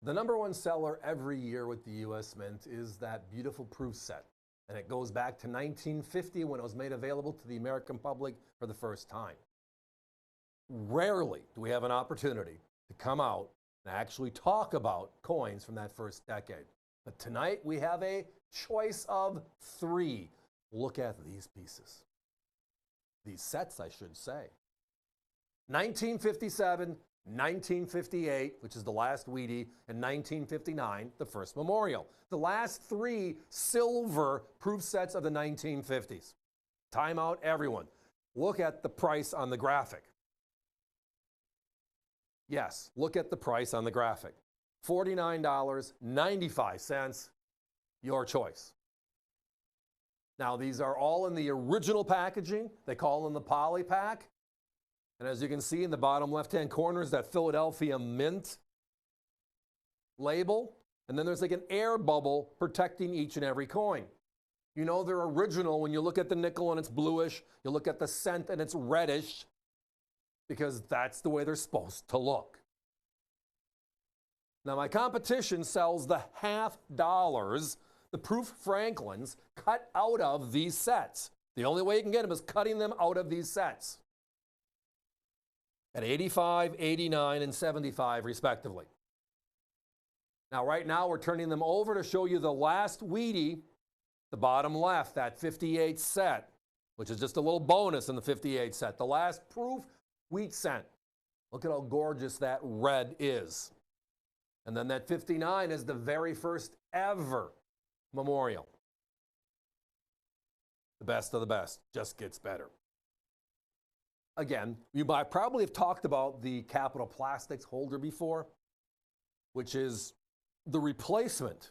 The number one seller every year with the U.S. Mint is that beautiful proof set. And it goes back to 1950 when it was made available to the American public for the first time. Rarely do we have an opportunity to come out and actually talk about coins from that first decade. But tonight we have a choice of 3. Look at these pieces. These sets, I should say. 1957, 1958, which is the last Wheatie, and 1959, the first Memorial. The last 3 silver proof sets of the 1950s. Time out, everyone. Look at the price on the graphic. Yes, look at the price on the graphic. $49.95, your choice. Now, these are all in the original packaging. They call them the poly pack. And as you can see in the bottom left-hand corner is that Philadelphia Mint label. And then there's like an air bubble protecting each and every coin. You know they're original when you look at the nickel and it's bluish. You look at the cent and it's reddish because that's the way they're supposed to look. Now my competition sells the $50, the proof Franklins, cut out of these sets. The only way you can get them is cutting them out of these sets. At 85, 89, and 75, respectively. Now, right now, we're turning them over to show you the last Wheatie, the bottom left, that 58 set, which is just a little bonus in the 58 set. The last proof wheat cent. Look at how gorgeous that red is. And then that 59 is the very first ever Memorial. The best of the best, just gets better. Again, you might probably have talked about the Capital Plastics holder before, which is the replacement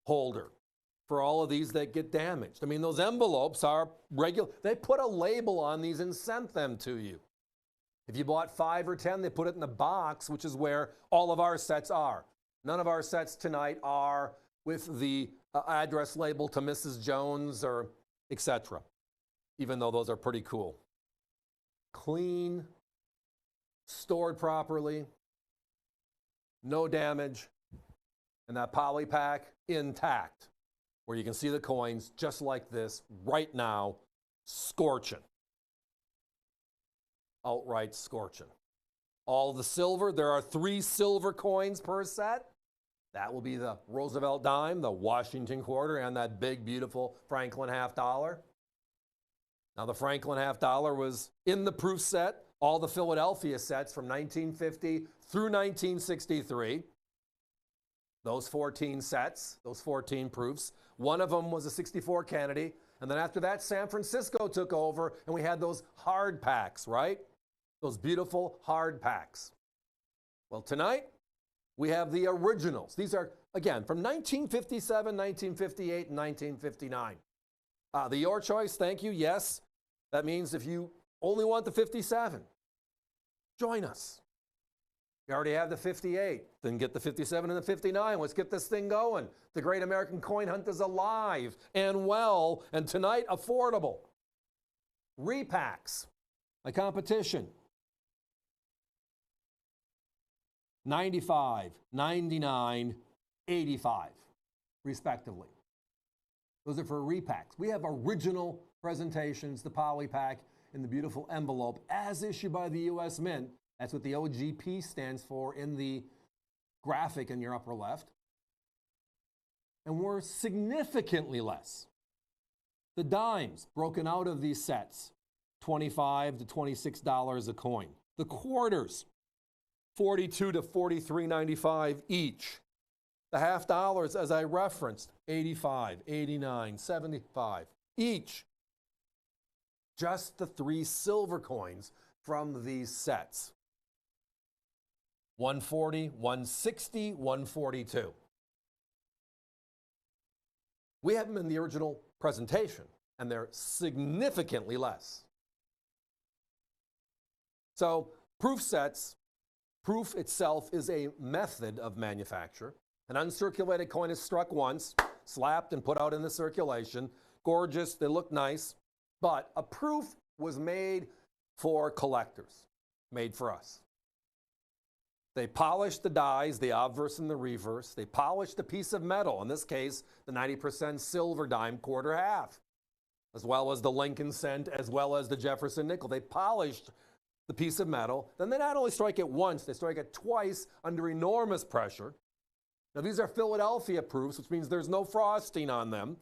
holder for all of these that get damaged. I mean, those envelopes are regular. They put a label on these and sent them to you. If you bought 5 or 10, they put it in the box, which is where all of our sets are. None of our sets tonight are with the address label to Mrs. Jones or etc., even though those are pretty cool. Clean, stored properly, no damage, and that poly pack intact, where you can see the coins just like this right now, scorching. Outright scorching. All the silver, there are 3 silver coins per set. That will be the Roosevelt dime, the Washington quarter, and that big, beautiful Franklin $50. Now, the Franklin $50 was in the proof set, all the Philadelphia sets from 1950 through 1963. Those 14 sets, those 14 proofs. One of them was a 64 Kennedy. And then after that, San Francisco took over, and we had those hard packs, right? Those beautiful hard packs. Well, tonight, we have the originals. These are, again, from 1957, 1958, and 1959. The your choice, thank you, yes. That means if you only want the 57, join us. You already have the 58, then get the 57 and the 59. Let's get this thing going. The great American coin hunt is alive and well, and tonight, affordable. Repacks, my competition. 95, 99, 85, respectively. Those are for repacks. We have original presentations, the poly pack in the beautiful envelope, as issued by the U.S. Mint. That's what the OGP stands for in the graphic in your upper left. And we're significantly less. The dimes broken out of these sets, $25 to $26 a coin. The quarters, $42 to $43.95 each. The $50, as I referenced, $85, $89, $75 each. Just the 3 silver coins from these sets. $140, $160, $142. We have them in the original presentation, and they're significantly less. So, proof sets, proof itself is a method of manufacture. An uncirculated coin is struck once, slapped and put out in the circulation. Gorgeous, they look nice. But a proof was made for collectors, made for us. They polished the dies, the obverse and the reverse. They polished a piece of metal, in this case, the 90% silver dime quarter half, as well as the Lincoln cent, as well as the Jefferson nickel. They polished the piece of metal. Then they not only strike it once, they strike it twice under enormous pressure. Now, these are Philadelphia proofs, which means there's no frosting on them.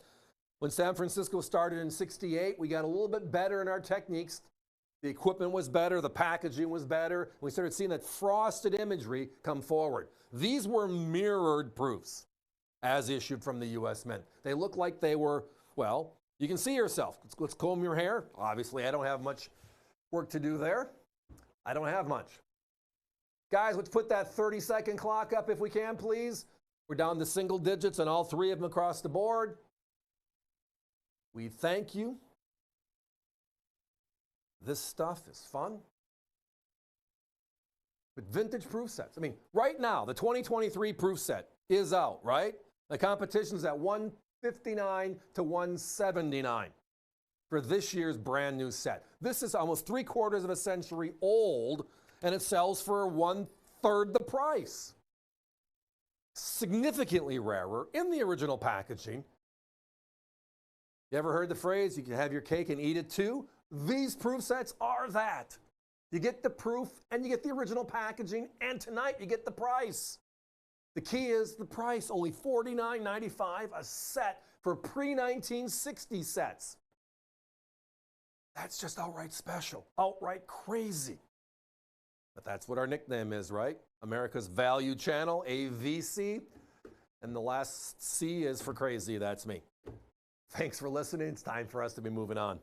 When San Francisco started in '68, we got a little bit better in our techniques. The equipment was better, the packaging was better. We started seeing that frosted imagery come forward. These were mirrored proofs as issued from the U.S. Mint. They look like they were, well, you can see yourself. Let's comb your hair. Obviously, I don't have much work to do there. I don't have much. Guys, let's put that 30-second clock up if we can, please. We're down to single digits on all three of them across the board. We thank you. This stuff is fun. But vintage proof sets. I mean, right now, the 2023 proof set is out, right? The competition's at $159 to $179 for this year's brand new set. This is almost 3/4 of a century old, and it sells for 1/3 the price. Significantly rarer in the original packaging. You ever heard the phrase, you can have your cake and eat it too? These proof sets are that. You get the proof and you get the original packaging, and tonight you get the price. The key is the price, only $49.95 a set for pre-1960 sets. That's just outright special, outright crazy. But that's what our nickname is, right? America's Value Channel, AVC. And the last C is for crazy, that's me. Thanks for listening. It's time for us to be moving on.